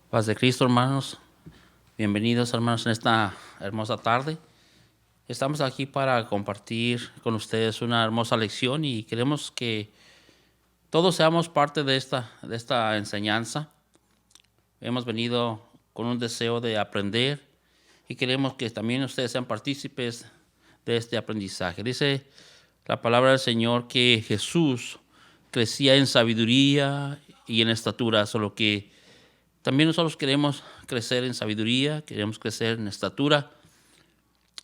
Paz de Cristo, hermanos. Bienvenidos, hermanos, en esta hermosa tarde. Estamos aquí para compartir con ustedes una hermosa lección y queremos que todos seamos parte de esta enseñanza. Hemos venido con un deseo de aprender y queremos que también ustedes sean partícipes de este aprendizaje. Dice la palabra del Señor que Jesús crecía en sabiduría y en estatura, solo que también nosotros queremos crecer en sabiduría, queremos crecer en estatura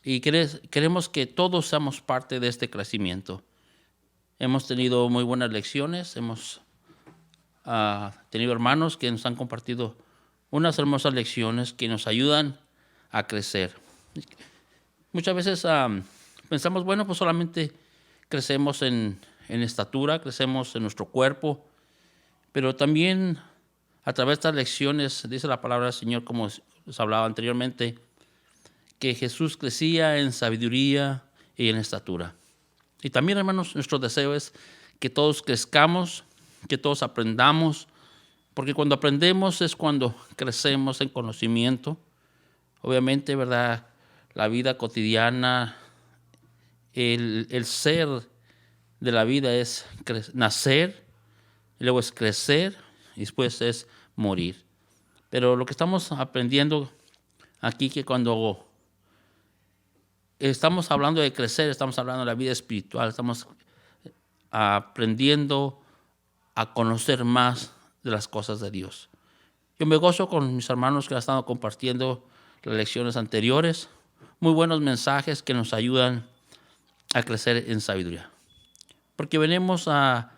y queremos que todos seamos parte de este crecimiento. Hemos tenido muy buenas lecciones, hemos tenido hermanos que nos han compartido unas hermosas lecciones que nos ayudan a crecer. Muchas veces pensamos, bueno, pues solamente crecemos en estatura, crecemos en nuestro cuerpo, pero también a través de estas lecciones, dice la palabra del Señor, como les hablaba anteriormente, que Jesús crecía en sabiduría y en estatura. Y también, hermanos, nuestro deseo es que todos crezcamos, que todos aprendamos, porque cuando aprendemos es cuando crecemos en conocimiento. Obviamente, ¿verdad? La vida cotidiana, el ser de la vida es nacer, y luego es crecer y después es morir. Pero lo que estamos aprendiendo aquí, que cuando estamos hablando de crecer, estamos hablando de la vida espiritual, estamos aprendiendo a conocer más de las cosas de Dios. Yo me gozo con mis hermanos que han estado compartiendo las lecciones anteriores, muy buenos mensajes que nos ayudan a crecer en sabiduría. Porque venimos a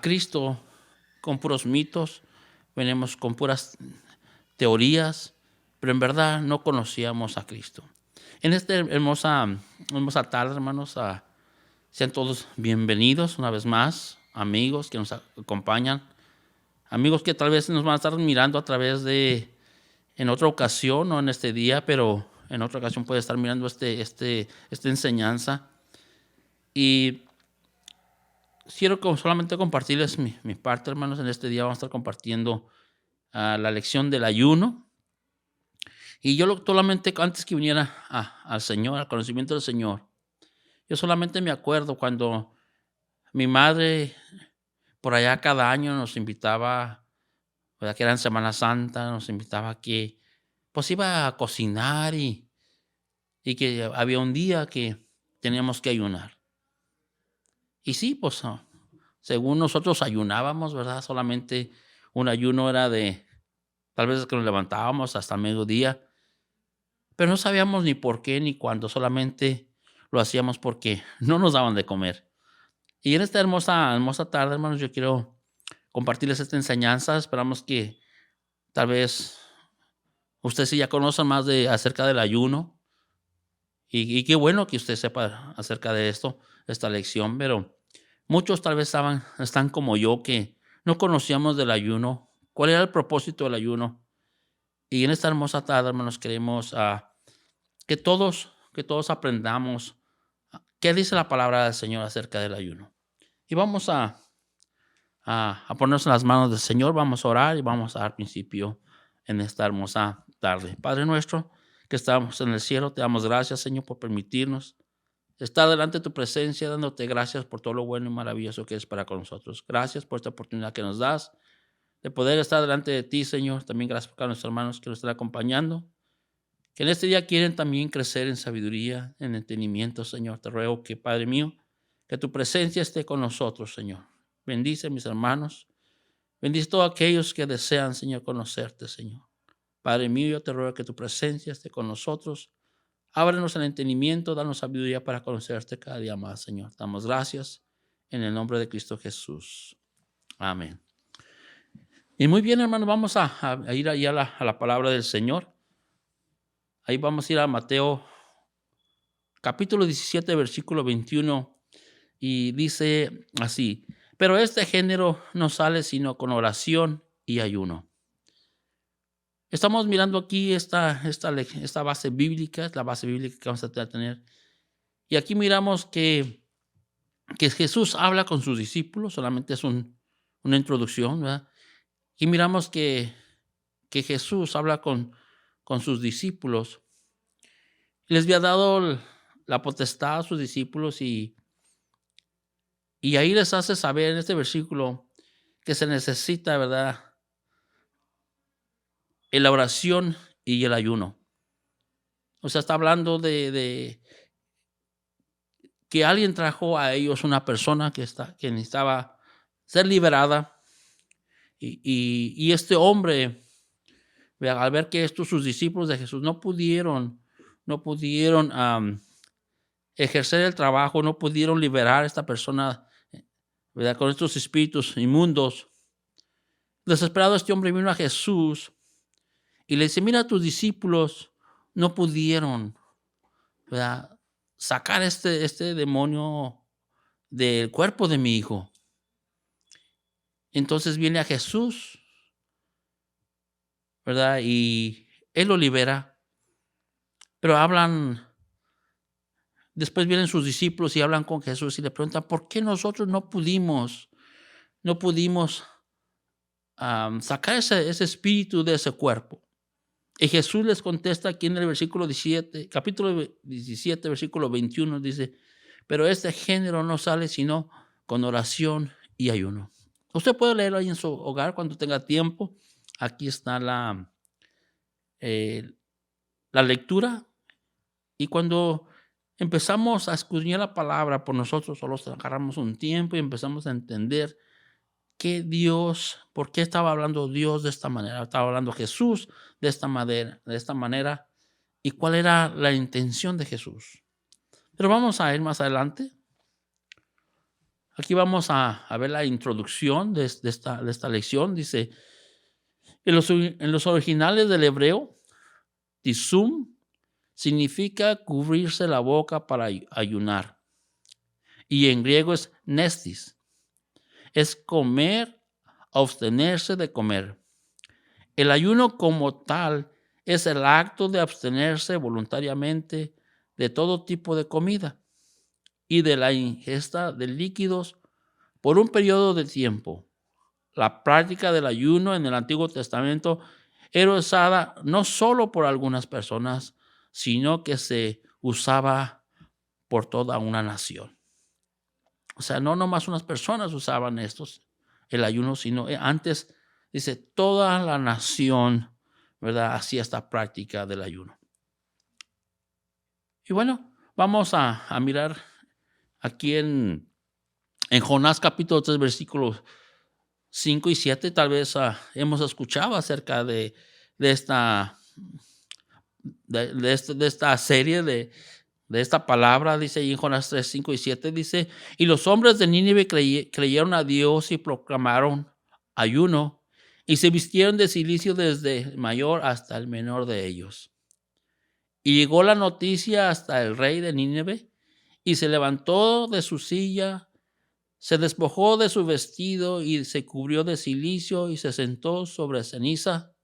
Cristo con puros mitos, venimos con puras teorías, pero en verdad no conocíamos a Cristo. En esta hermosa tarde, hermanos, sean todos bienvenidos una vez más, amigos que nos acompañan, amigos que tal vez nos van a estar mirando a través de, en otra ocasión, no en este día, pero en otra ocasión puede estar mirando esta enseñanza. Y quiero solamente compartirles mi parte, hermanos. En este día vamos a estar compartiendo la lección del ayuno. Y yo solamente antes que viniera al Señor, al conocimiento del Señor, yo solamente me acuerdo cuando mi madre por allá cada año nos invitaba, ¿verdad? Que era en Semana Santa, nos invitaba a que pues iba a cocinar y que había un día que teníamos que ayunar. Y sí, pues según nosotros ayunábamos, ¿verdad? Solamente un ayuno era de tal vez que nos levantábamos hasta mediodía, pero no sabíamos ni por qué ni cuándo, solamente lo hacíamos porque no nos daban de comer. Y en esta hermosa tarde, hermanos, yo quiero compartirles esta enseñanza. Esperamos que tal vez ustedes sí ya conozcan más acerca del ayuno. Y qué bueno que usted sepa acerca de esta lección, pero muchos tal vez están como yo, que no conocíamos del ayuno, cuál era el propósito del ayuno. Y en esta hermosa tarde, hermanos, queremos que todos aprendamos qué dice la palabra del Señor acerca del ayuno. Y vamos a ponernos en las manos del Señor, vamos a orar y vamos a dar principio en esta hermosa tarde. Padre nuestro, que estamos en el cielo, te damos gracias, Señor, por permitirnos estar delante de tu presencia, dándote gracias por todo lo bueno y maravilloso que es para con nosotros. Gracias por esta oportunidad que nos das de poder estar delante de ti, Señor. También gracias por cada nuestros hermanos que nos están acompañando, que en este día quieren también crecer en sabiduría, en entendimiento, Señor. Te ruego que, Padre mío, que tu presencia esté con nosotros, Señor. Bendice a mis hermanos. Bendice a todos aquellos que desean, Señor, conocerte, Señor. Padre mío, yo te ruego que tu presencia esté con nosotros. Ábrenos el entendimiento, danos sabiduría para conocerte cada día más, Señor. Damos gracias en el nombre de Cristo Jesús. Amén. Y muy bien, hermanos, vamos a ir ahí a la palabra del Señor. Ahí vamos a ir a Mateo capítulo 17, versículo 21. Y dice así: pero este género no sale sino con oración y ayuno. Estamos mirando aquí esta base bíblica, es la base bíblica que vamos a tener. Y aquí miramos que Jesús habla con sus discípulos, solamente es una introducción, ¿verdad? Y miramos que que Jesús habla con sus discípulos. Les había dado la potestad a sus discípulos y ahí les hace saber en este versículo que se necesita, ¿verdad?, la oración y el ayuno. O sea, está hablando de que alguien trajo a ellos una persona que necesitaba ser liberada. Y este hombre, al ver que sus discípulos de Jesús no pudieron ejercer el trabajo, no pudieron liberar a esta persona, ¿verdad?, con estos espíritus inmundos. Desesperado, este hombre vino a Jesús y le dice: mira, tus discípulos no pudieron, ¿verdad?, sacar este demonio del cuerpo de mi hijo. Entonces viene a Jesús, ¿verdad?, y él lo libera. Pero después vienen sus discípulos y hablan con Jesús y le preguntan: ¿por qué nosotros no pudimos sacar ese espíritu de ese cuerpo? Y Jesús les contesta aquí en el versículo 17, capítulo 17, versículo 21, dice: pero este género no sale sino con oración y ayuno. Usted puede leerlo ahí en su hogar cuando tenga tiempo. Aquí está la lectura. Y cuando empezamos a escudriñar la palabra por nosotros solos, agarramos un tiempo y empezamos a entender por qué estaba hablando Dios de esta manera, estaba hablando Jesús de esta manera, y cuál era la intención de Jesús. Pero vamos a ir más adelante. Aquí vamos a ver la introducción de esta lección. Dice, en los originales del hebreo, tisum significa cubrirse la boca para ayunar. Y en griego es nestis. Es comer, abstenerse de comer. El ayuno como tal es el acto de abstenerse voluntariamente de todo tipo de comida y de la ingesta de líquidos por un periodo de tiempo. La práctica del ayuno en el Antiguo Testamento era usada no solo por algunas personas, sino que se usaba por toda una nación. O sea, no nomás unas personas usaban el ayuno, sino antes, dice, toda la nación, ¿verdad?, hacía esta práctica del ayuno. Y bueno, vamos a mirar aquí en Jonás capítulo 3, versículos 5 y 7. Tal vez hemos escuchado acerca de esta serie, de esta palabra. Dice ahí en Jonás 3, 5 y 7, dice: y los hombres de Nínive creyeron a Dios y proclamaron ayuno, y se vistieron de cilicio desde el mayor hasta el menor de ellos. Y llegó la noticia hasta el rey de Nínive, y se levantó de su silla, se despojó de su vestido y se cubrió de cilicio y se sentó sobre ceniza,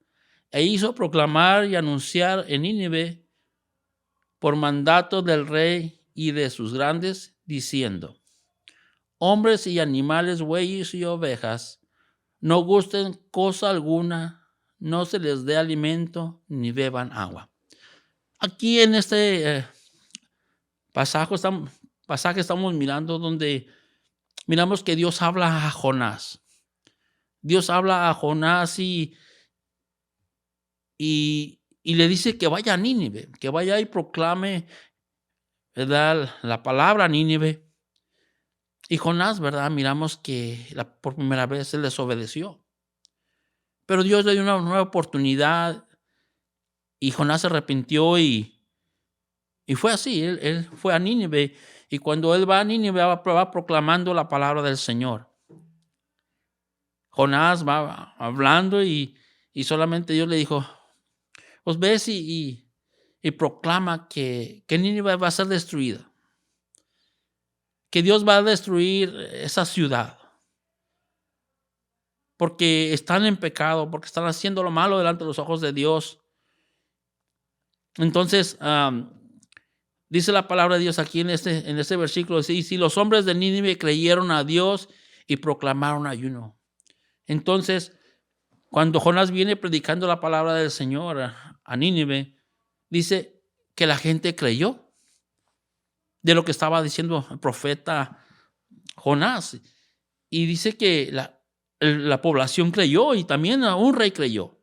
e hizo proclamar y anunciar en Nínive por mandato del rey y de sus grandes, diciendo: hombres y animales, bueyes y ovejas, no gusten cosa alguna, no se les dé alimento ni beban agua. Aquí en este pasaje estamos mirando donde miramos que Dios habla a Jonás. Dios habla a Jonás y le dice que vaya a Nínive, que vaya y proclame, ¿verdad?, la palabra a Nínive. Y Jonás, ¿verdad?, miramos que por primera vez él desobedeció. Pero Dios le dio una nueva oportunidad y Jonás se arrepintió y fue así. Él fue a Nínive, y cuando él va a Nínive va proclamando la palabra del Señor. Jonás va hablando y solamente Dios le dijo: pues ves y proclama que Nínive va a ser destruida, que Dios va a destruir esa ciudad, porque están en pecado, porque están haciendo lo malo delante de los ojos de Dios. Entonces, dice la palabra de Dios aquí en este versículo: y si los hombres de Nínive creyeron a Dios y proclamaron ayuno. Entonces, Cuando Jonás viene predicando la palabra del Señor a Nínive, dice que la gente creyó de lo que estaba diciendo el profeta Jonás. Y dice que la población creyó y también un rey creyó.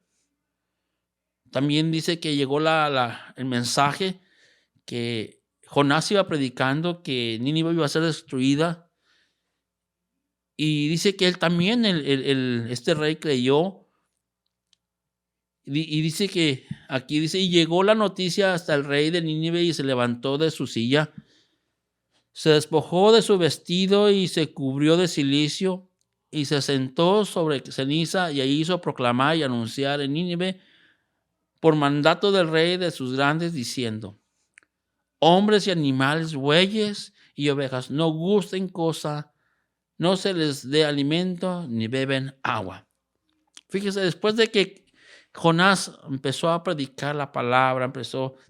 También dice que llegó el mensaje que Jonás iba predicando que Nínive iba a ser destruida. Y dice que él también, este rey creyó. Y dice que aquí dice, y llegó la noticia hasta el rey de Nínive y se levantó de su silla, se despojó de su vestido y se cubrió de cilicio y se sentó sobre ceniza y ahí hizo proclamar y anunciar en Nínive por mandato del rey de sus grandes diciendo: hombres y animales, bueyes y ovejas, no gusten cosa, no se les dé alimento ni beben agua. Fíjese, después de que Jonás empezó a predicar la palabra,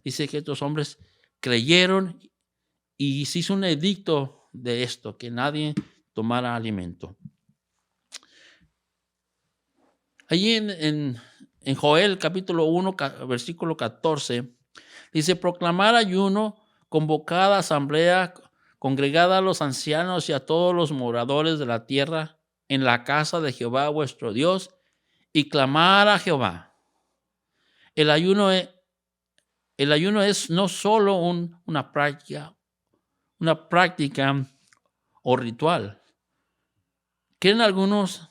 dice que estos hombres creyeron y se hizo un edicto de esto, que nadie tomara alimento. Allí en Joel capítulo 1, versículo 14, dice: proclamar ayuno, convocada asamblea, congregada a los ancianos y a todos los moradores de la tierra en la casa de Jehová vuestro Dios, y clamar a Jehová. El ayuno es no solo una práctica o ritual. ¿Creen algunos?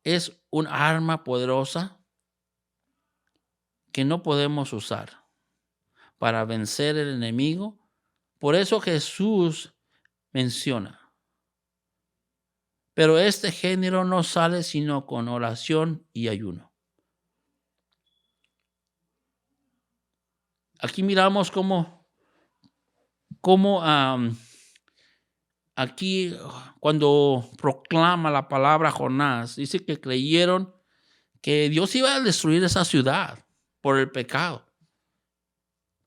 Es un arma poderosa que no podemos usar para vencer el enemigo. Por eso Jesús menciona: pero este género no sale sino con oración y ayuno. Aquí miramos cómo aquí cuando proclama la palabra Jonás, dice que creyeron que Dios iba a destruir esa ciudad por el pecado.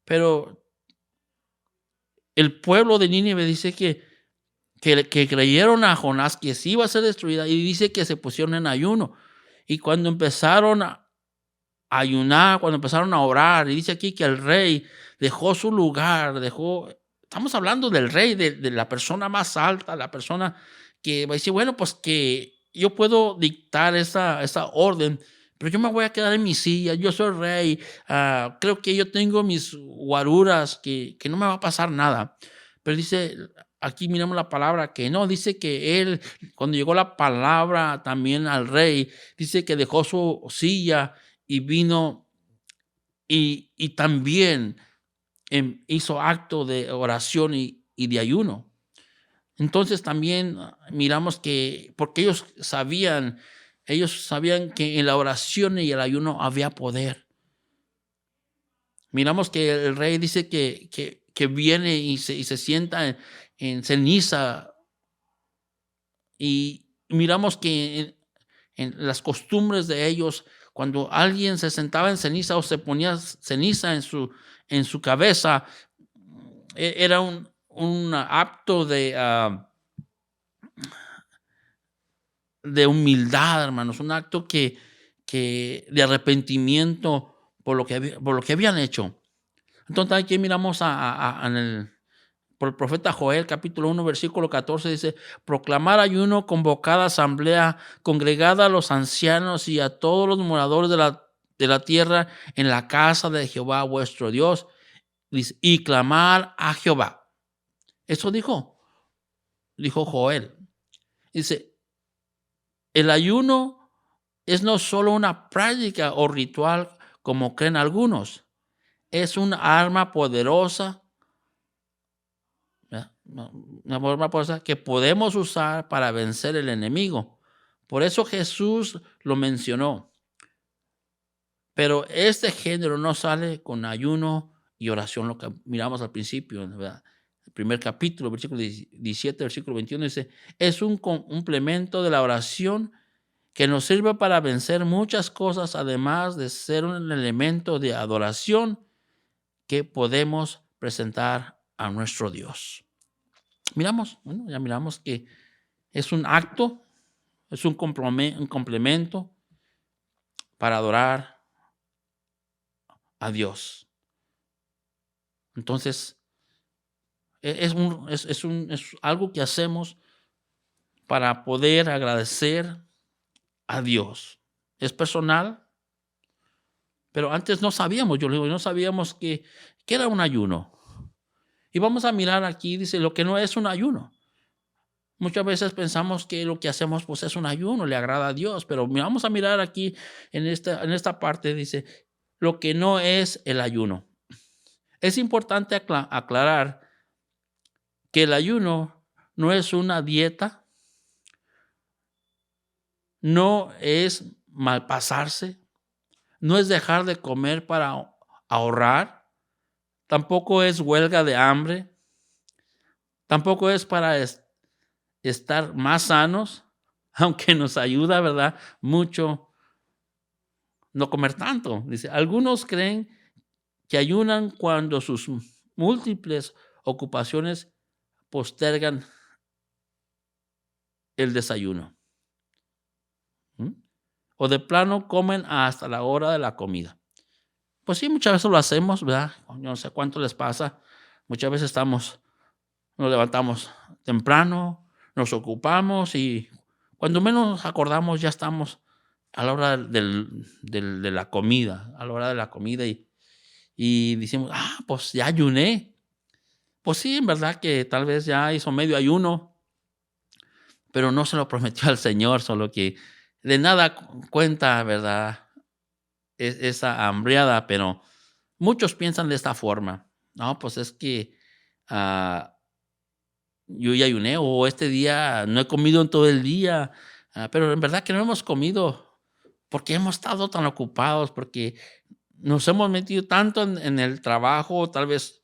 Pero el pueblo de Nínive dice que creyeron a Jonás que sí iba a ser destruida, y dice que se pusieron en ayuno. Y cuando empezaron a ayunar, cuando empezaron a orar, y dice aquí que el rey dejó su lugar, estamos hablando del rey, de la persona más alta, la persona que va a decir, bueno, pues que yo puedo dictar esa orden, pero yo me voy a quedar en mi silla, yo soy rey, creo que yo tengo mis guaruras, que no me va a pasar nada. Pero dice, aquí miramos la palabra que no, dice que él, cuando llegó la palabra también al rey, dice que dejó su silla y vino y también hizo acto de oración y de ayuno. Entonces también miramos que, porque ellos sabían que en la oración y el ayuno había poder. Miramos que el rey dice que viene y se sienta en ceniza, y miramos que en las costumbres de ellos, cuando alguien se sentaba en ceniza o se ponía ceniza en su cabeza, era un acto de humildad, hermanos, un acto que de arrepentimiento por lo que habían hecho. Entonces aquí miramos por el profeta Joel, capítulo 1, versículo 14, dice: proclamar ayuno, convocada asamblea, congregada a los ancianos y a todos los moradores de la tierra en la casa de Jehová vuestro Dios, dice, y clamar a Jehová. Eso dijo Joel. Dice, el ayuno es no solo una práctica o ritual como creen algunos, es un arma poderosa, una forma poderosa que podemos usar para vencer el enemigo. Por eso Jesús lo mencionó. Pero este género no sale con ayuno y oración, lo que miramos al principio, ¿verdad? El primer capítulo, versículo 17, versículo 21, dice: es un complemento de la oración que nos sirve para vencer muchas cosas, además de ser un elemento de adoración que podemos presentar a nuestro Dios. Ya miramos que es un acto, es un complemento para adorar a Dios. Entonces, es algo que hacemos para poder agradecer a Dios. Es personal, pero antes no sabíamos, yo le digo, no sabíamos que era un ayuno. Y vamos a mirar aquí, dice, lo que no es un ayuno. Muchas veces pensamos que lo que hacemos pues es un ayuno, le agrada a Dios, pero vamos a mirar aquí en esta parte, dice, lo que no es el ayuno. Es importante aclarar que el ayuno no es una dieta, no es malpasarse, no es dejar de comer para ahorrar, tampoco es huelga de hambre, tampoco es para estar más sanos, aunque nos ayuda, ¿verdad? Mucho no comer tanto. Dice, algunos creen que ayunan cuando sus múltiples ocupaciones postergan el desayuno. O de plano comen hasta la hora de la comida. Pues sí, muchas veces lo hacemos, ¿verdad? Yo no sé cuánto les pasa. Muchas veces nos levantamos temprano, nos ocupamos y cuando menos acordamos ya estamos a la hora de la comida, a la hora de la comida y decimos, pues ya ayuné. Pues sí, en verdad que tal vez ya hizo medio ayuno, pero no se lo prometió al Señor, solo que de nada cuenta, ¿verdad? Esa hambriada, pero muchos piensan de esta forma. No, pues es que yo ya ayuné o este día no he comido en todo el día, pero en verdad que no hemos comido porque hemos estado tan ocupados, porque nos hemos metido tanto en el trabajo, tal vez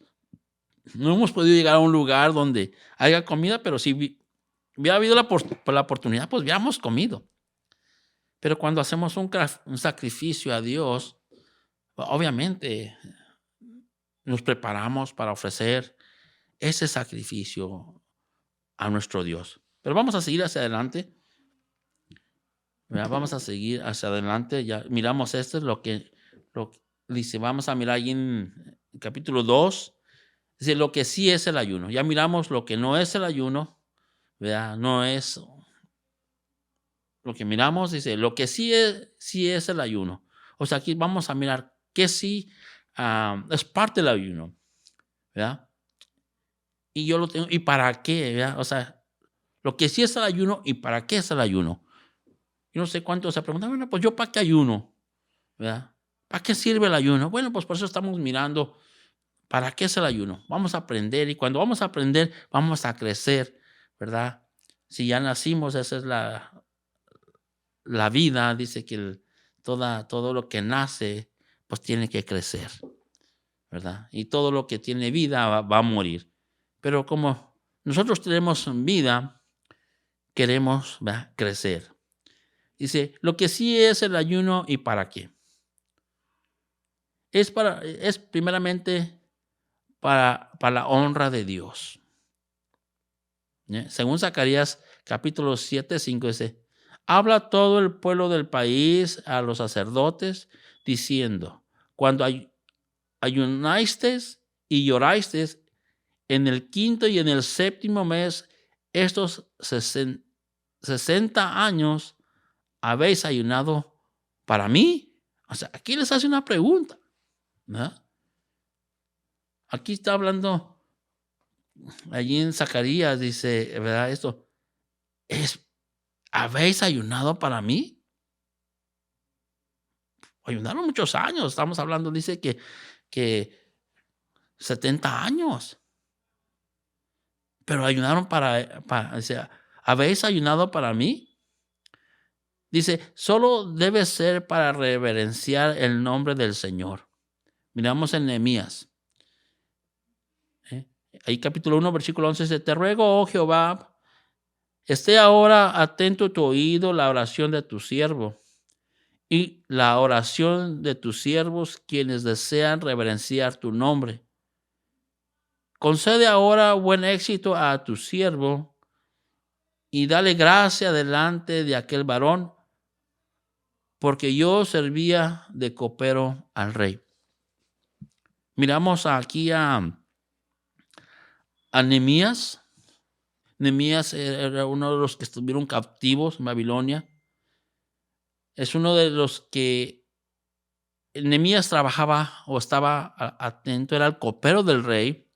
no hemos podido llegar a un lugar donde haya comida, pero si hubiera habido la oportunidad, pues hubiéramos comido. Pero cuando hacemos un sacrificio a Dios, obviamente nos preparamos para ofrecer ese sacrificio a nuestro Dios. Pero vamos a seguir hacia adelante. Vamos a seguir hacia adelante. Ya miramos esto, lo que dice. Vamos a mirar ahí en capítulo 2. Dice lo que sí es el ayuno. Ya miramos lo que no es el ayuno. ¿Verdad? No es lo que miramos. Dice lo que sí es el ayuno. O sea, aquí vamos a mirar que sí es parte del ayuno. ¿Verdad? Y yo lo tengo. ¿Y para qué? ¿Verdad? O sea, lo que sí es el ayuno y para qué es el ayuno. Yo no sé cuántos se preguntan, bueno, pues yo para qué ayuno, ¿verdad? ¿Para qué sirve el ayuno? Bueno, pues por eso estamos mirando para qué es el ayuno. Vamos a aprender y cuando vamos a aprender, vamos a crecer, ¿verdad? Si ya nacimos, esa es la vida, dice que todo lo que nace, pues tiene que crecer, ¿verdad? Y todo lo que tiene vida va a morir. Pero como nosotros tenemos vida, queremos, ¿verdad?, crecer. Dice, lo que sí es el ayuno y para qué. Es primeramente para la honra de Dios. Según Zacarías capítulo 7:5 dice, habla todo el pueblo del país a los sacerdotes diciendo, cuando ayunasteis y llorasteis en el quinto y en el séptimo mes, estos 60 años habéis ayunado para mí. O sea, aquí les hace una pregunta, ¿no? Aquí está hablando, allí en Zacarías dice, ¿verdad? Esto, ¿habéis ayunado para mí? Ayunaron muchos años, estamos hablando, dice que 70 años. Pero ayunaron o sea, ¿habéis ayunado para mí? Dice, solo debe ser para reverenciar el nombre del Señor. Miramos en Nehemías. Ahí capítulo 1, versículo 11 dice, te ruego, oh Jehová, esté ahora atento tu oído la oración de tu siervo y la oración de tus siervos quienes desean reverenciar tu nombre. Concede ahora buen éxito a tu siervo y dale gracia delante de aquel varón porque yo servía de copero al rey. Miramos aquí a Nehemías. Nehemías era uno de los que estuvieron cautivos en Babilonia. Es uno de los que Nehemías trabajaba o estaba atento, era el copero del rey.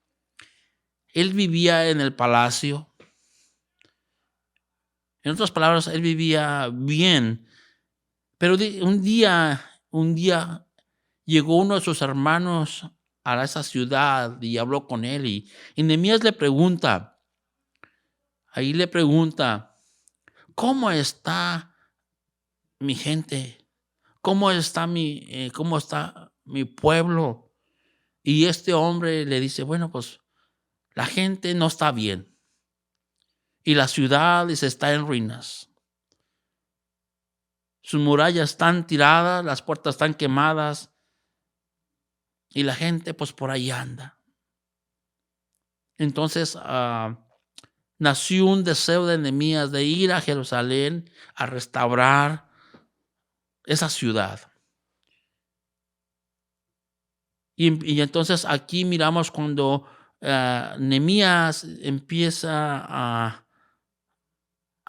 Él vivía en el palacio. En otras palabras, él vivía bien. Pero un día llegó uno de sus hermanos a esa ciudad y habló con él. Y Nehemías le pregunta, ¿cómo está mi gente? ¿Cómo está mi pueblo? Y este hombre le dice, bueno, pues la gente no está bien. Y la ciudad está en ruinas. Sus murallas están tiradas, las puertas están quemadas. Y la gente pues por ahí anda. Entonces nació un deseo de Nehemías de ir a Jerusalén a restaurar esa ciudad. Y entonces aquí miramos cuando Nehemías empieza a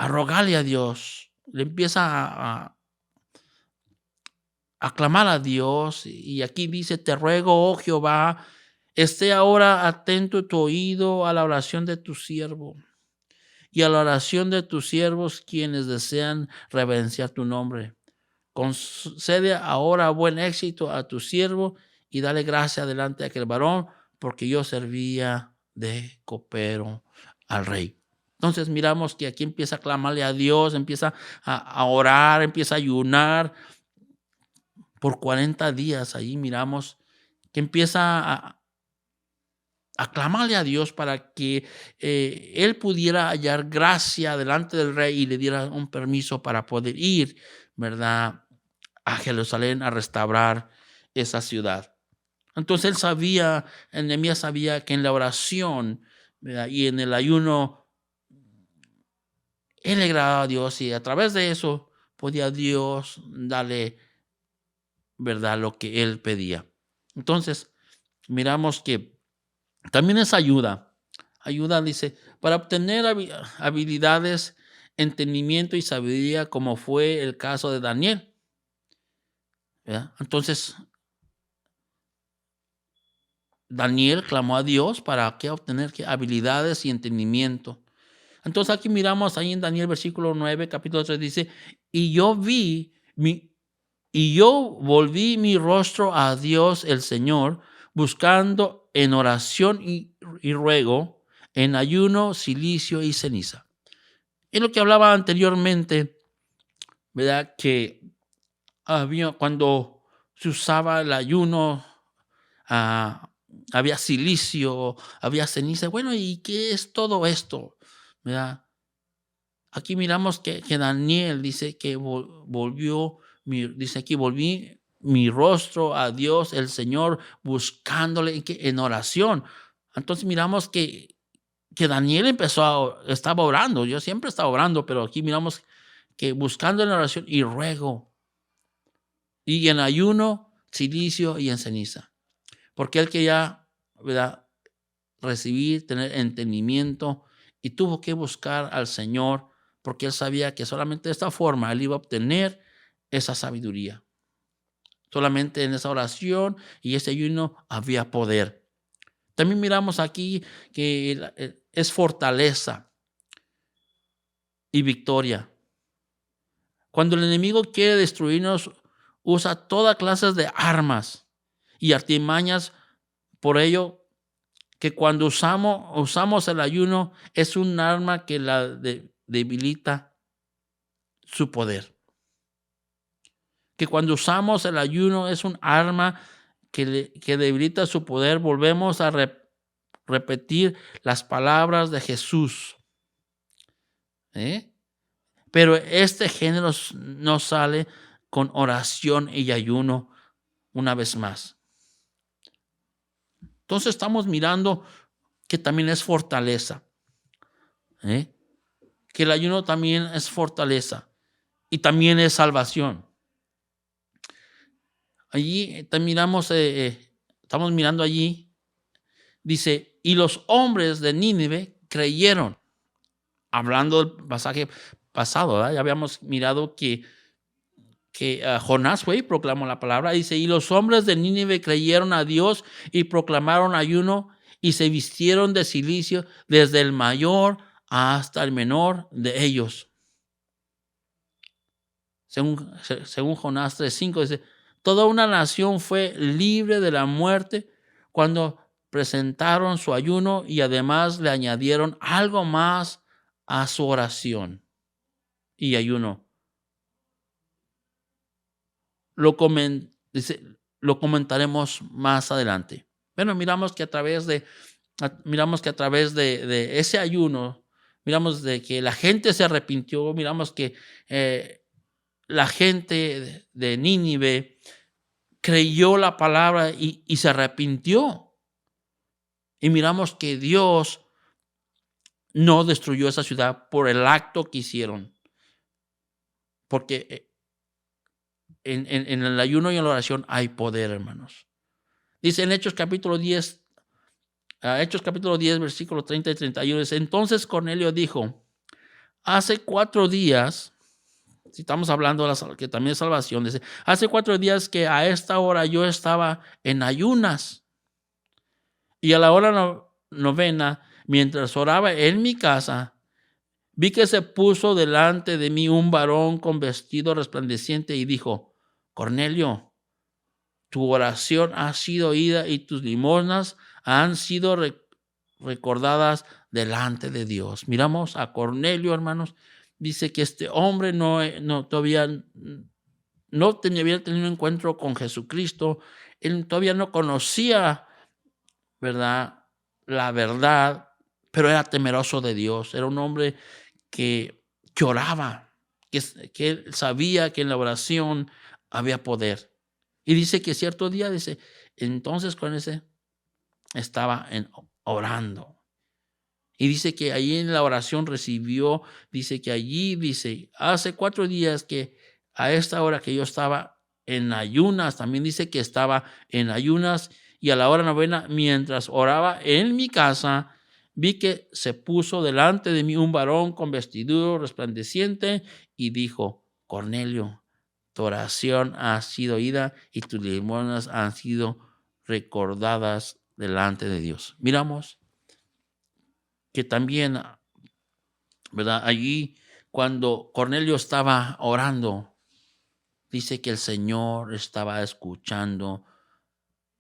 rogarle a Dios, le empieza a clamar a Dios. Y aquí dice, te ruego, oh Jehová, esté ahora atento tu oído a la oración de tu siervo y a la oración de tus siervos quienes desean reverenciar tu nombre. Concede ahora buen éxito a tu siervo y dale gracia delante de aquel varón, porque yo servía de copero al rey. Entonces miramos que aquí empieza a clamarle a Dios, empieza a orar, empieza a ayunar por 40 días. Ahí miramos que empieza a clamarle a Dios para que él pudiera hallar gracia delante del rey y le diera un permiso para poder ir, ¿verdad?, a Jerusalén a restaurar esa ciudad. Entonces él sabía, Nehemías sabía que en la oración, ¿verdad?, y en el ayuno, él le agradaba a Dios y a través de eso podía Dios darle, ¿verdad?, lo que él pedía. Entonces miramos que también es ayuda. Ayuda, dice, para obtener habilidades, entendimiento y sabiduría, como fue el caso de Daniel. ¿Verdad? Entonces, Daniel clamó a Dios para obtener habilidades y entendimiento. Entonces aquí miramos ahí en Daniel versículo 9, capítulo 3, dice, y yo volví mi rostro a Dios el Señor, buscando en oración y ruego, en ayuno, cilicio y ceniza. Es lo que hablaba anteriormente, ¿verdad? Que cuando se usaba el ayuno, había cilicio, había ceniza. Bueno, ¿y qué es todo esto? ¿Verdad? Aquí miramos que Daniel dice que volví mi rostro a Dios, el Señor, buscándole en oración. Entonces miramos que Daniel estaba orando. Yo siempre estaba orando, pero aquí miramos que buscando en oración y ruego, y en ayuno, cilicio y en ceniza. Porque él quería, ¿verdad?, recibir, tener entendimiento, y tuvo que buscar al Señor, porque él sabía que solamente de esta forma él iba a obtener esa sabiduría. Solamente en esa oración y ese ayuno había poder. También miramos aquí que es fortaleza y victoria. Cuando el enemigo quiere destruirnos, usa toda clase de armas y artimañas. Por ello, que cuando usamos el ayuno, es un arma que la debilita su poder. Que cuando usamos el ayuno es un arma que debilita su poder. Volvemos a repetir las palabras de Jesús. Pero este género no sale con oración y ayuno una vez más. Entonces estamos mirando que también es fortaleza. Que el ayuno también es fortaleza y también es salvación. Allí miramos, estamos mirando allí, dice, y los hombres de Nínive creyeron. Hablando del pasaje pasado, ¿verdad? Ya habíamos mirado que Jonás fue y proclamó la palabra. Dice, y los hombres de Nínive creyeron a Dios y proclamaron ayuno y se vistieron de cilicio desde el mayor hasta el menor de ellos. Según Jonás 3:5 dice, toda una nación fue libre de la muerte cuando presentaron su ayuno y además le añadieron algo más a su oración y ayuno. Lo comentaremos más adelante. Bueno, miramos que a través de ese ayuno, miramos de que la gente se arrepintió, miramos que la gente de Nínive creyó la palabra y se arrepintió. Y miramos que Dios no destruyó esa ciudad por el acto que hicieron. Porque en el ayuno y en la oración hay poder, hermanos. Dice en Hechos capítulo 10, versículos 30 y 31, dice, entonces Cornelio dijo, hace 4 días, si estamos hablando de que también es salvación, dice, hace 4 días que a esta hora yo estaba en ayunas y a la hora novena, mientras oraba en mi casa, vi que se puso delante de mí un varón con vestido resplandeciente y dijo, Cornelio, tu oración ha sido oída y tus limosnas han sido recordadas delante de Dios. Miramos a Cornelio, hermanos. Dice que este hombre todavía no había tenido un encuentro con Jesucristo. Él todavía no conocía, ¿verdad?, la verdad, pero era temeroso de Dios. Era un hombre que oraba, que él sabía que en la oración había poder. Y dice que cierto día, dice, entonces con ese estaba orando. Y dice que allí en la oración recibió, dice que allí, dice, hace 4 días que a esta hora que yo estaba en ayunas, también dice que estaba en ayunas y a la hora novena, mientras oraba en mi casa, vi que se puso delante de mí un varón con vestidura resplandeciente y dijo, Cornelio, tu oración ha sido oída y tus limosnas han sido recordadas delante de Dios. Miramos que también, ¿verdad? Allí, cuando Cornelio estaba orando, dice que el Señor estaba escuchando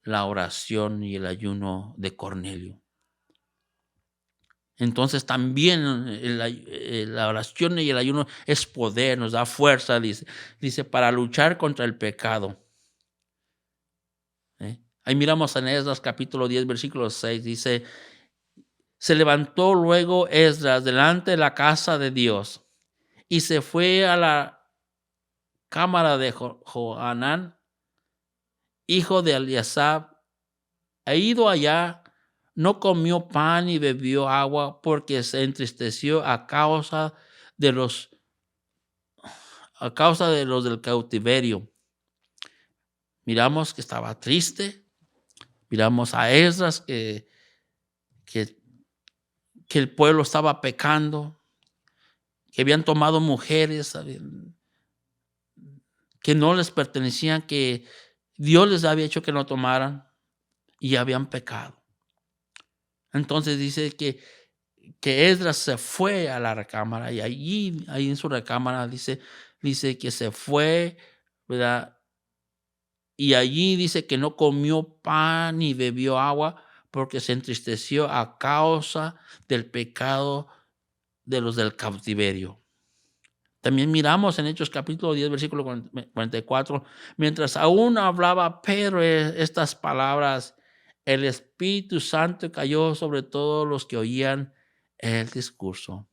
la oración y el ayuno de Cornelio. Entonces también la oración y el ayuno es poder, nos da fuerza, dice para luchar contra el pecado. Ahí miramos en Esdras capítulo 10, versículo 6, dice, se levantó luego Esdras delante de la casa de Dios y se fue a la cámara de Johanán, hijo de Eliasab, e ido allá, no comió pan ni bebió agua porque se entristeció a causa de los del cautiverio. Miramos que estaba triste. Miramos a Esdras que el pueblo estaba pecando, que habían tomado mujeres que no les pertenecían, que Dios les había hecho que no tomaran y habían pecado. Entonces dice que Esdras se fue a la recámara y ahí en su recámara dice que se fue, ¿verdad? Y allí dice que no comió pan ni bebió agua porque se entristeció a causa del pecado de los del cautiverio. También miramos en Hechos capítulo 10, versículo 44, mientras aún hablaba Pedro estas palabras, el Espíritu Santo cayó sobre todos los que oían el discurso.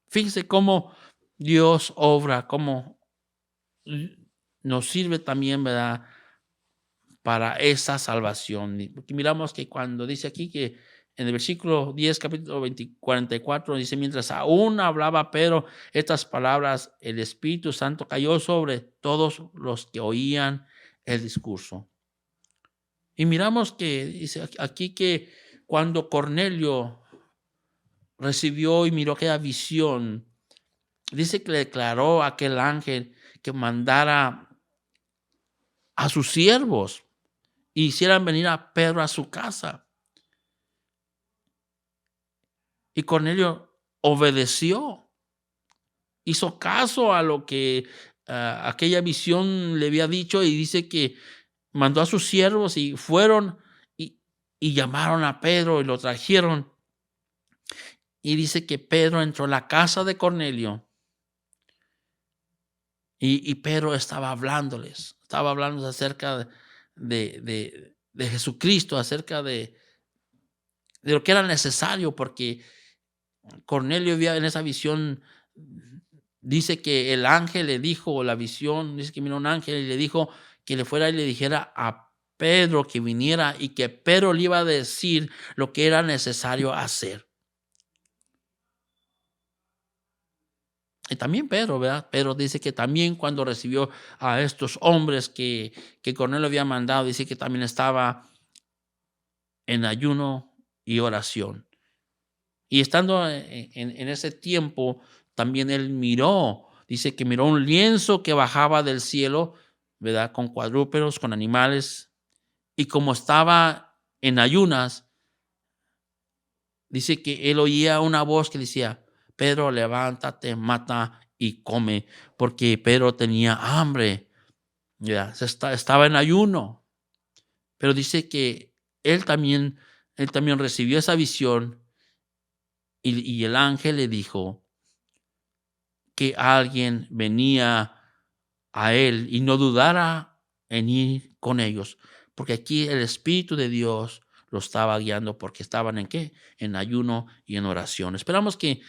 Fíjense cómo Dios obra, cómo nos sirve también, ¿verdad?, para esa salvación. Porque miramos que cuando dice aquí que en el versículo 10, capítulo 44, dice, mientras aún hablaba Pedro estas palabras, el Espíritu Santo cayó sobre todos los que oían el discurso. Y miramos que dice aquí que cuando Cornelio recibió y miró aquella visión, dice que le declaró a aquel ángel que mandara a sus siervos e hicieran venir a Pedro a su casa. Y Cornelio obedeció, hizo caso a lo que aquella visión le había dicho, y dice que mandó a sus siervos y fueron y llamaron a Pedro y lo trajeron. Y dice que Pedro entró a la casa de Cornelio y Pedro estaba hablándoles acerca de Jesucristo, acerca de lo que era necesario, porque Cornelio vio en esa visión, dice que el ángel le dijo, la visión, dice que vino un ángel y le dijo que le fuera y le dijera a Pedro que viniera y que Pedro le iba a decir lo que era necesario hacer. Y también Pedro, ¿verdad? Pedro dice que también cuando recibió a estos hombres que Cornelio había mandado, dice que también estaba en ayuno y oración. Y estando en ese tiempo, también él miró, dice que miró un lienzo que bajaba del cielo, ¿verdad? Con cuadrúpedos, con animales. Y como estaba en ayunas, dice que él oía una voz que decía: Pedro, levántate, mata y come, porque Pedro tenía hambre, ya estaba en ayuno. Pero dice que él también recibió esa visión, y el ángel le dijo que alguien venía a él y no dudara en ir con ellos, porque aquí el Espíritu de Dios lo estaba guiando, porque estaban en qué, en ayuno y en oración. Esperamos que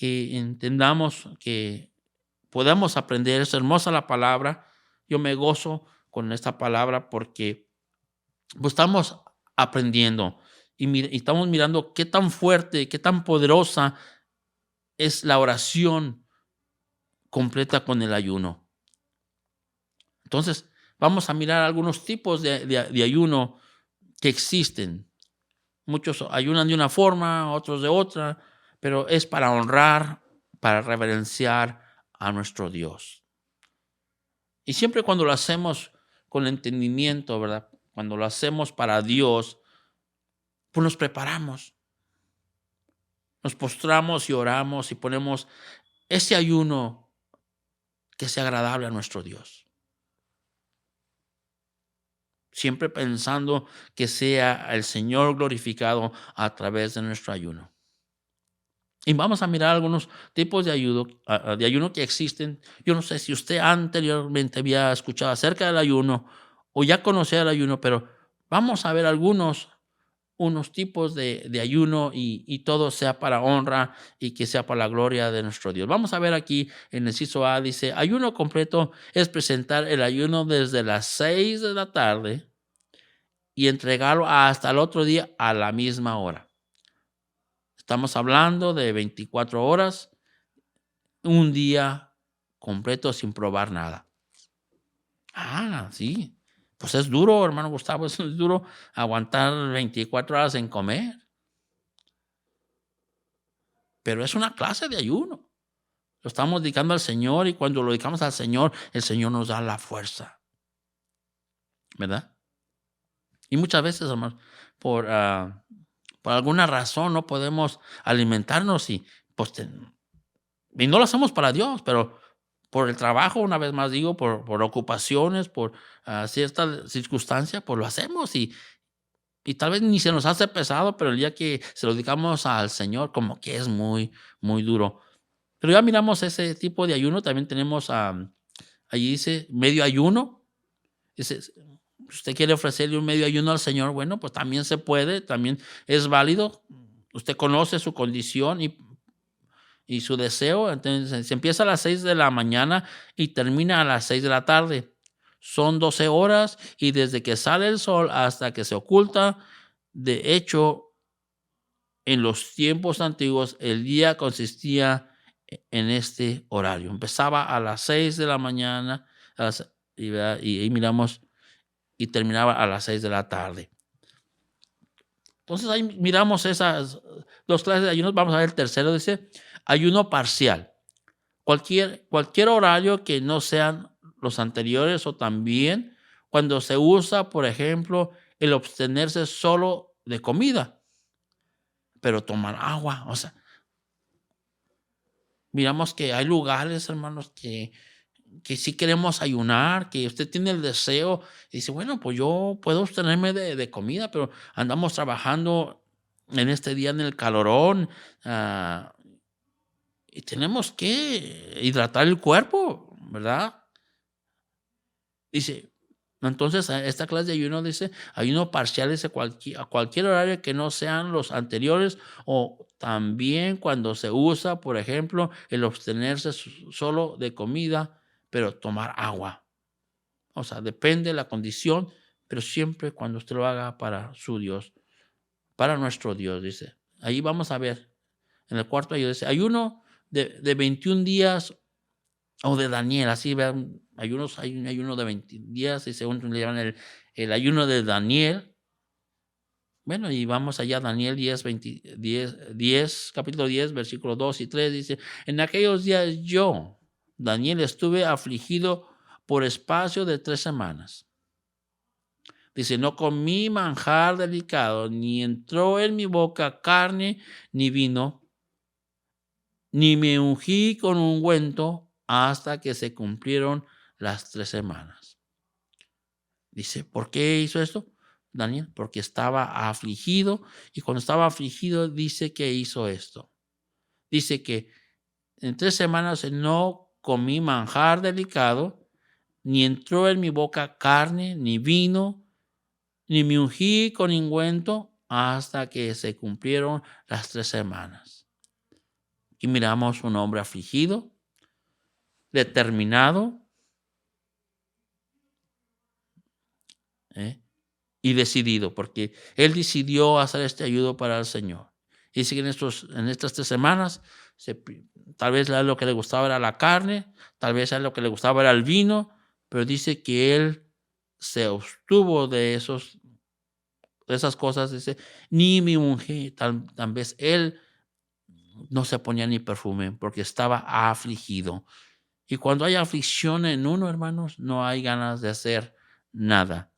entendamos, que podamos aprender. Es hermosa la palabra. Yo me gozo con esta palabra porque pues estamos aprendiendo y estamos mirando qué tan fuerte, qué tan poderosa es la oración completa con el ayuno. Entonces, vamos a mirar algunos tipos de ayuno que existen. Muchos ayunan de una forma, otros de otra, pero es para honrar, para reverenciar a nuestro Dios. Y siempre cuando lo hacemos con entendimiento, ¿verdad? Cuando lo hacemos para Dios, pues nos preparamos, nos postramos y oramos y ponemos ese ayuno que sea agradable a nuestro Dios. Siempre pensando que sea el Señor glorificado a través de nuestro ayuno. Y vamos a mirar algunos tipos de ayuno que existen. Yo no sé si usted anteriormente había escuchado acerca del ayuno o ya conocía el ayuno, pero vamos a ver unos tipos de ayuno, y todo sea para honra y que sea para la gloria de nuestro Dios. Vamos a ver aquí en el inciso A, dice: ayuno completo es presentar el ayuno desde las 6 de la tarde y entregarlo hasta el otro día a la misma hora. Estamos hablando de 24 horas, un día completo sin probar nada. Sí. Pues es duro, hermano Gustavo, es duro aguantar 24 horas sin comer. Pero es una clase de ayuno. Lo estamos dedicando al Señor, y cuando lo dedicamos al Señor, el Señor nos da la fuerza, ¿verdad? Y muchas veces, hermano, por alguna razón no podemos alimentarnos, y pues y no lo hacemos para Dios, pero por el trabajo, una vez más digo, por ocupaciones, por ciertas circunstancias, pues lo hacemos, y tal vez ni se nos hace pesado, pero el día que se lo dedicamos al Señor, como que es muy, muy duro. Pero ya miramos ese tipo de ayuno. También tenemos, allí dice medio ayuno. Dice, si usted quiere ofrecerle un medio ayuno al Señor, bueno, pues también se puede, también es válido. Usted conoce su condición y su deseo. Entonces, se empieza a las 6 de la mañana y termina a las 6 de la tarde. Son 12 horas, y desde que sale el sol hasta que se oculta. De hecho, en los tiempos antiguos, el día consistía en este horario. Empezaba a las 6 de la mañana, y ahí miramos y terminaba a las 6 de la tarde. Entonces ahí miramos esas dos clases de ayunos. Vamos a ver el tercero, dice ayuno parcial. Cualquier horario que no sean los anteriores, o también cuando se usa, por ejemplo, el abstenerse solo de comida, pero tomar agua. O sea, miramos que hay lugares, hermanos, que sí queremos ayunar, que usted tiene el deseo y dice, bueno, pues yo puedo abstenerme de comida, pero andamos trabajando en este día en el calorón, y tenemos que hidratar el cuerpo, ¿verdad? Dice, entonces esta clase de ayuno dice, ayuno parcial, dice a cualquier horario que no sean los anteriores, o también cuando se usa, por ejemplo, el abstenerse solo de comida, pero tomar agua. O sea, depende de la condición, pero siempre cuando usted lo haga para su Dios, para nuestro Dios, dice. Ahí vamos a ver, en el cuarto ayuno, dice, ayuno de 21 días, o de Daniel, así vean, hay un ayuno de 20 días, y según le llaman el ayuno de Daniel. Bueno, y vamos allá, Daniel 10, capítulo 10, versículos 2 y 3, dice, en aquellos días yo, Daniel, estuve afligido por espacio de 3 semanas. Dice, no comí manjar delicado, ni entró en mi boca carne, ni vino, ni me ungí con ungüento hasta que se cumplieron las 3 semanas. Dice, ¿por qué hizo esto, Daniel? Porque estaba afligido, y cuando estaba afligido dice que hizo esto. Dice que en 3 semanas no comí manjar delicado, ni entró en mi boca carne, ni vino, ni me ungí con ungüento hasta que se cumplieron las 3 semanas. Aquí miramos un hombre afligido, determinado, y decidido, porque él decidió hacer este ayuno para el Señor. Y dice que en estas 3 semanas, tal vez a él lo que le gustaba era la carne, tal vez a él lo que le gustaba era el vino, pero dice que él se abstuvo de esas cosas, dice, ni me ungí, tal vez él no se ponía ni perfume porque estaba afligido. Y cuando hay aflicción en uno, hermanos, no hay ganas de hacer nada.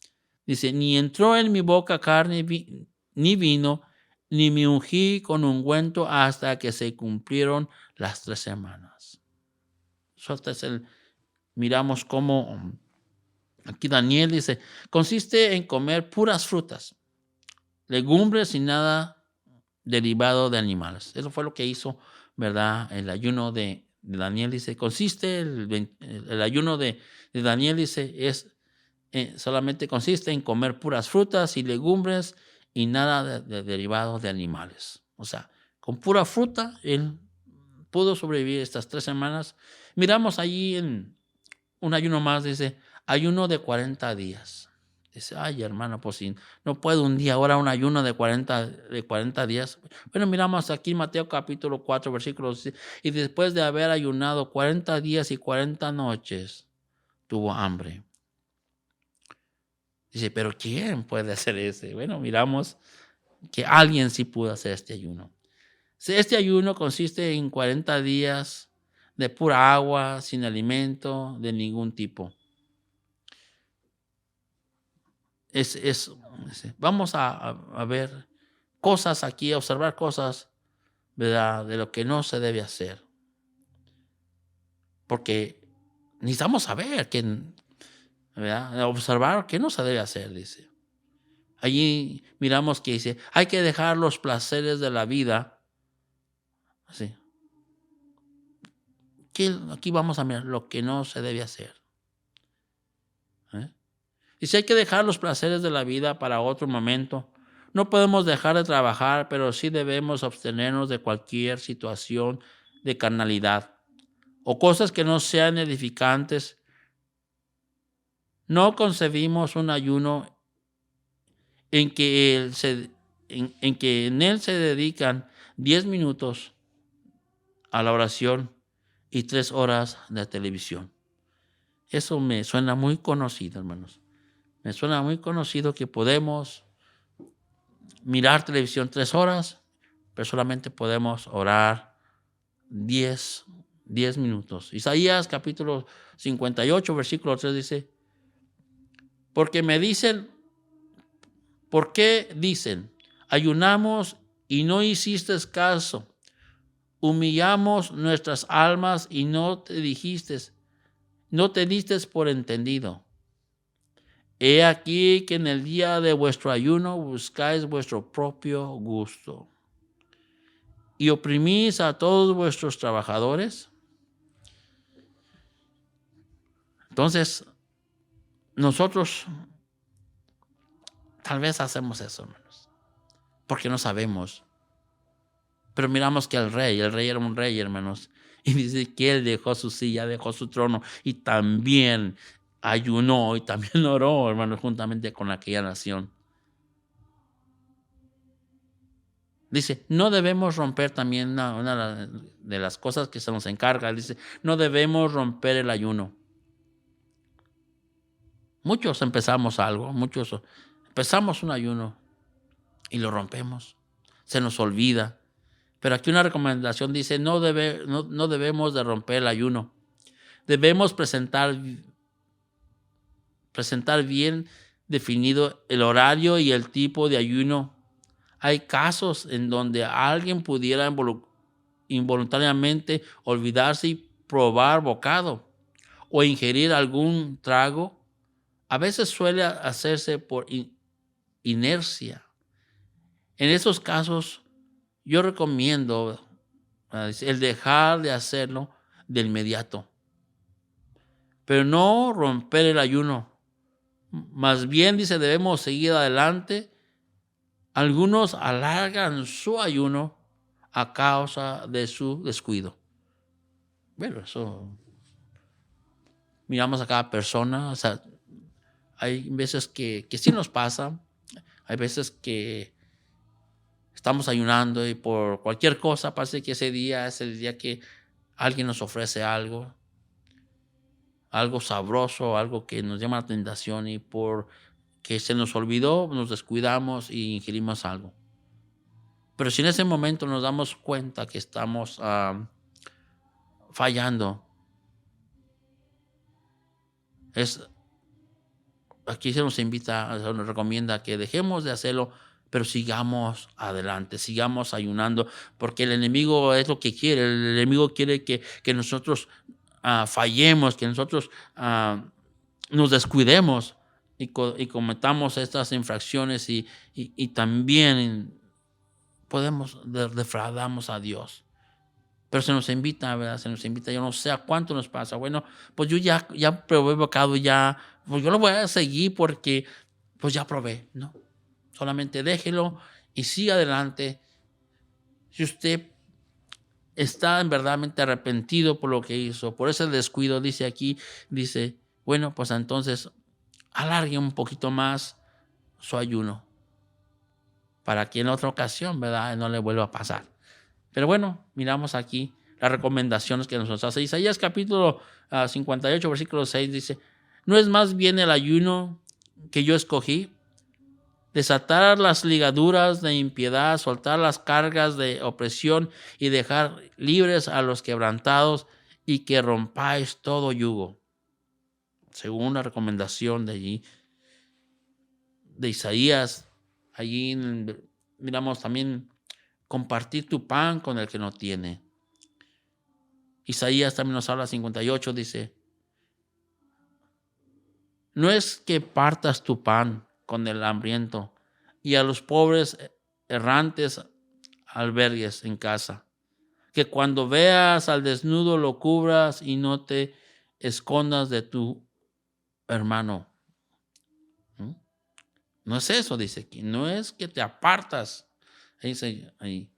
Dice, ni entró en mi boca carne ni vino, ni me ungí con ungüento hasta que se cumplieron las 3 semanas. Miramos cómo aquí Daniel dice, consiste en comer puras frutas, legumbres y nada derivado de animales. Eso fue lo que hizo, ¿verdad? El ayuno de Daniel, dice, consiste, el ayuno de Daniel, dice, solamente consiste en comer puras frutas y legumbres y nada de derivados de animales. O sea, con pura fruta él pudo sobrevivir estas 3 semanas. Miramos allí en un ayuno más, dice, ayuno de 40 días. Dice, ay, hermano, pues si no puedo un día, ahora un ayuno de 40 días. Bueno, miramos aquí Mateo capítulo 4, versículos, y después de haber ayunado 40 días y 40 noches, tuvo hambre. Dice, pero ¿quién puede hacer ese? Bueno, miramos que alguien sí pudo hacer este ayuno. Este ayuno consiste en 40 días de pura agua, sin alimento de ningún tipo. Vamos a ver cosas aquí, a observar cosas, ¿verdad?, de lo que no se debe hacer. Porque necesitamos saber, ¿verdad?, observar qué no se debe hacer, dice. Allí miramos que dice, hay que dejar los placeres de la vida. Así. Aquí vamos a mirar lo que no se debe hacer. Dice, hay que dejar los placeres de la vida para otro momento. No podemos dejar de trabajar, pero sí debemos abstenernos de cualquier situación de carnalidad o cosas que no sean edificantes. No concebimos un ayuno en que en él se dedican 10 minutos a la oración y 3 horas de televisión. Eso me suena muy conocido, hermanos. Me suena muy conocido que podemos mirar televisión 3 horas, pero solamente podemos orar 10 minutos. Isaías capítulo 58, versículo 3 dice, porque me dicen, ¿por qué dicen? Ayunamos y no hiciste caso. Humillamos nuestras almas y no te diste por entendido. He aquí que en el día de vuestro ayuno buscáis vuestro propio gusto y oprimís a todos vuestros trabajadores. Entonces, nosotros tal vez hacemos eso, hermanos, porque no sabemos. Pero miramos que el rey era un rey, hermanos, y dice que él dejó su silla, dejó su trono y también ayunó y también oró, hermanos, juntamente con aquella nación. Dice, no debemos romper también una de las cosas que se nos encarga. Dice, no debemos romper el ayuno. Muchos empezamos algo, empezamos un ayuno y lo rompemos. Se nos olvida. Pero aquí una recomendación dice, no debemos de romper el ayuno. Debemos presentar bien definido el horario y el tipo de ayuno. Hay casos en donde alguien pudiera involuntariamente olvidarse y probar bocado o ingerir algún trago. A veces suele hacerse por inercia. En esos casos, yo recomiendo el dejar de hacerlo de inmediato, pero no romper el ayuno. Más bien, dice, debemos seguir adelante. Algunos alargan su ayuno a causa de su descuido. Bueno, eso miramos a cada persona. O sea, hay veces que sí nos pasa. Hay veces que estamos ayunando y por cualquier cosa parece que ese día es el día que alguien nos ofrece algo sabroso, algo que nos llama la tentación y por que se nos olvidó, nos descuidamos y ingerimos algo. Pero si en ese momento nos damos cuenta que estamos fallando, aquí se nos invita, se nos recomienda que dejemos de hacerlo, pero sigamos adelante, sigamos ayunando, porque el enemigo es lo que quiere. El enemigo quiere que nosotros fallemos, que nosotros nos descuidemos y cometamos estas infracciones y también defraudamos a Dios. Pero se nos invita, ¿verdad? Se nos invita, yo no sé a cuánto nos pasa. Bueno, pues yo ya probé bocado, pues yo lo voy a seguir porque pues ya probé, ¿no? Solamente déjelo y siga adelante. Si usted está verdaderamente arrepentido por lo que hizo, por ese descuido, dice, bueno, pues entonces alargue un poquito más su ayuno para que en otra ocasión, ¿verdad?, no le vuelva a pasar. Pero bueno, miramos aquí las recomendaciones que nos hace. Isaías capítulo 58, versículo 6 dice, ¿no es más bien el ayuno que yo escogí? Desatar las ligaduras de impiedad, soltar las cargas de opresión y dejar libres a los quebrantados y que rompáis todo yugo. Según la recomendación de allí, de Isaías, allí miramos también compartir tu pan con el que no tiene. Isaías también nos habla 58, dice, no es que partas tu pan con el hambriento y a los pobres errantes albergues en casa, que cuando veas al desnudo lo cubras y no te escondas de tu hermano. No es eso, dice aquí, no es que te apartas. Dice ahí,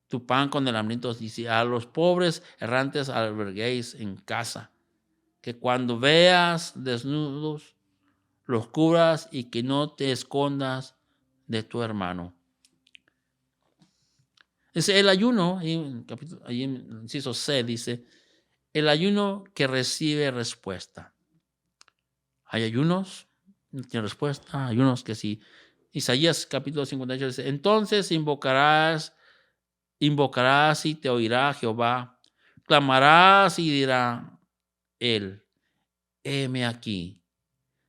tu pan con el hambriento, dice, a los pobres errantes alberguéis en casa, que cuando veas desnudos los cubras y que no te escondas de tu hermano. Dice el ayuno, ahí en inciso C dice, el ayuno que recibe respuesta. Hay ayunos no tiene respuesta. Hay unos que sí. Isaías capítulo 58 dice, entonces invocarás y te oirá Jehová. Clamarás y dirá él, heme aquí.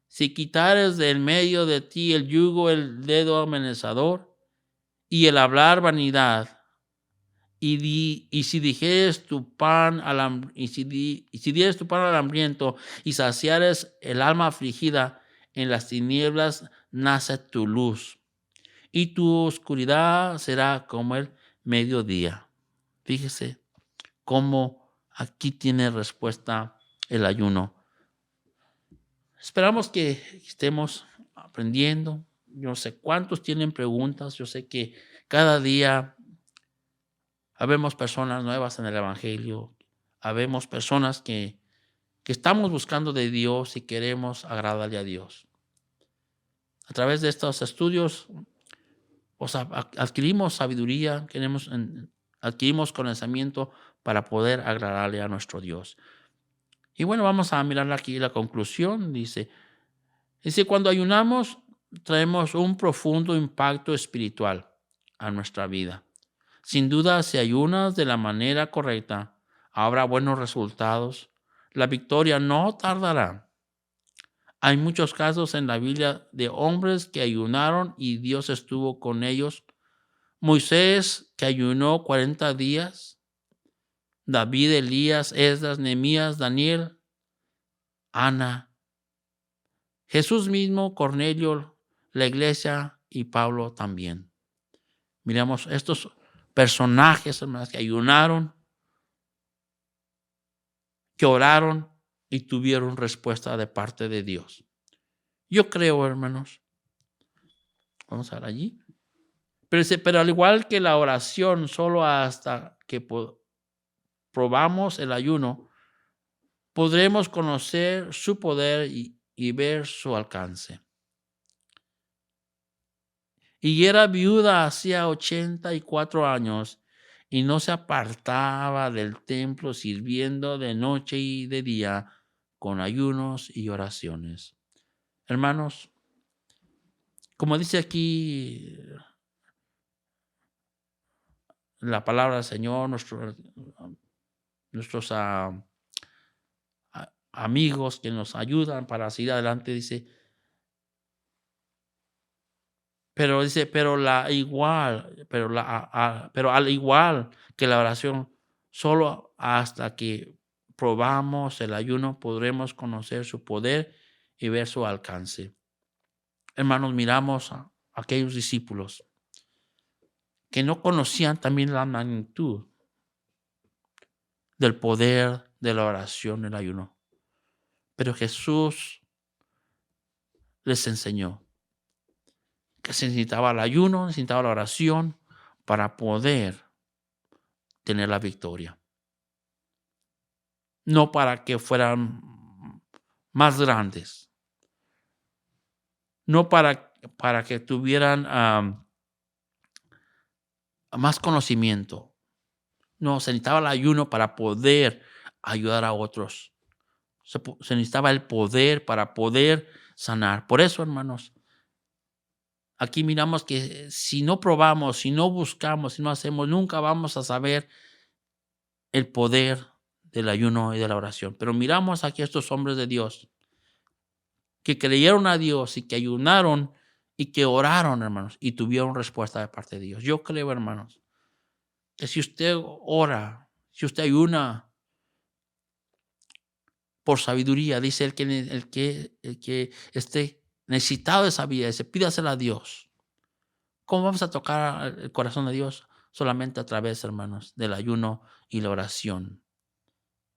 Si quitares del medio de ti el yugo, el dedo amenazador y el hablar vanidad, y si dijeres tu pan y si dieres tu pan al hambriento y saciares el alma afligida, en las tinieblas nace tu luz y tu oscuridad será como el mediodía. Fíjese cómo aquí tiene respuesta el ayuno. Esperamos que estemos aprendiendo. Yo no sé cuántos tienen preguntas. Yo sé que cada día habemos personas nuevas en el Evangelio. Habemos personas que estamos buscando de Dios y queremos agradarle a Dios. A través de estos estudios adquirimos sabiduría, adquirimos conocimiento para poder agradarle a nuestro Dios. Y bueno, vamos a mirar aquí la conclusión. Dice, cuando ayunamos, traemos un profundo impacto espiritual a nuestra vida. Sin duda, si ayunas de la manera correcta, habrá buenos resultados. La victoria no tardará. Hay muchos casos en la Biblia de hombres que ayunaron y Dios estuvo con ellos. Moisés, que ayunó 40 días. David, Elías, Esdras, Nehemías, Daniel, Ana. Jesús mismo, Cornelio, la iglesia y Pablo también. Miramos estos personajes, hermanos, que ayunaron, que oraron y tuvieron respuesta de parte de Dios. Yo creo, hermanos, vamos a ver allí. Pero al igual que la oración, solo hasta que probamos el ayuno, podremos conocer su poder y ver su alcance. Y era viuda hacía 84 años y no se apartaba del templo sirviendo de noche y de día con ayunos y oraciones. Hermanos, como dice aquí la palabra del Señor, nuestros amigos que nos ayudan para seguir adelante, dice, pero al igual que la oración, solo hasta que probamos el ayuno podremos conocer su poder y ver su alcance. Hermanos, miramos a aquellos discípulos que no conocían también la magnitud del poder de la oración, el ayuno. Pero Jesús les enseñó que se necesitaba el ayuno, necesitaba la oración para poder tener la victoria. No para que fueran más grandes, no para que tuvieran más conocimiento. No, se necesitaba el ayuno para poder ayudar a otros. Se necesitaba el poder para poder sanar. Por eso, hermanos, aquí miramos que si no probamos, si no buscamos, si no hacemos, nunca vamos a saber el poder del ayuno y de la oración. Pero miramos aquí a estos hombres de Dios que creyeron a Dios y que ayunaron y que oraron, hermanos, y tuvieron respuesta de parte de Dios. Yo creo, hermanos, que si usted ora, si usted ayuna por sabiduría, dice el que esté necesitado de sabiduría, dice, pídasela a Dios. ¿Cómo vamos a tocar el corazón de Dios? Solamente a través, hermanos, del ayuno y la oración.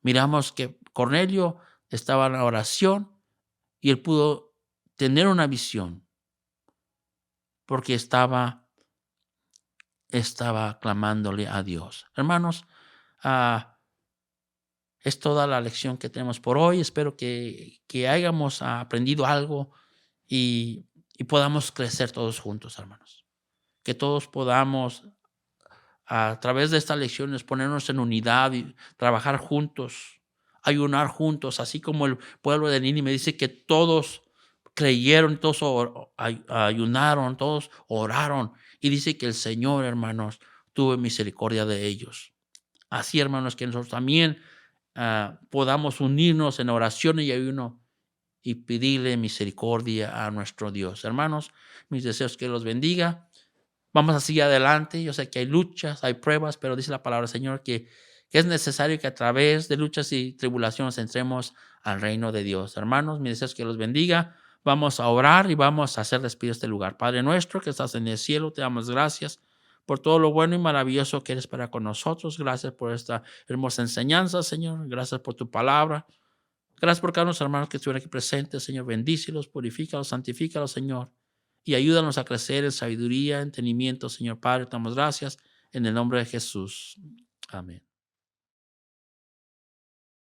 Miramos que Cornelio estaba en la oración y él pudo tener una visión porque estaba clamándole a Dios. Hermanos, es toda la lección que tenemos por hoy. Espero que hayamos aprendido algo y podamos crecer todos juntos, hermanos. Que todos podamos, a través de estas lecciones, ponernos en unidad y trabajar juntos, ayunar juntos, así como el pueblo de Nínive dice que todos creyeron, todos ayunaron, todos oraron. Y dice que el Señor, hermanos, tuvo misericordia de ellos. Así, hermanos, que nosotros también podamos unirnos en oración y ayuno y pedirle misericordia a nuestro Dios. Hermanos, mis deseos que los bendiga. Vamos a seguir adelante. Yo sé que hay luchas, hay pruebas, pero dice la palabra del Señor que es necesario que a través de luchas y tribulaciones entremos al reino de Dios. Hermanos, mis deseos que los bendiga. Vamos a orar y vamos a hacer despido este lugar. Padre nuestro que estás en el cielo, te damos gracias por todo lo bueno y maravilloso que eres para con nosotros. Gracias por esta hermosa enseñanza, Señor. Gracias por tu palabra. Gracias por cada uno de los hermanos que estuvieron aquí presentes, Señor. Bendícelos, purifícalos, santifícalos, Señor. Y ayúdanos a crecer en sabiduría, entendimiento, Señor Padre. Te damos gracias en el nombre de Jesús. Amén.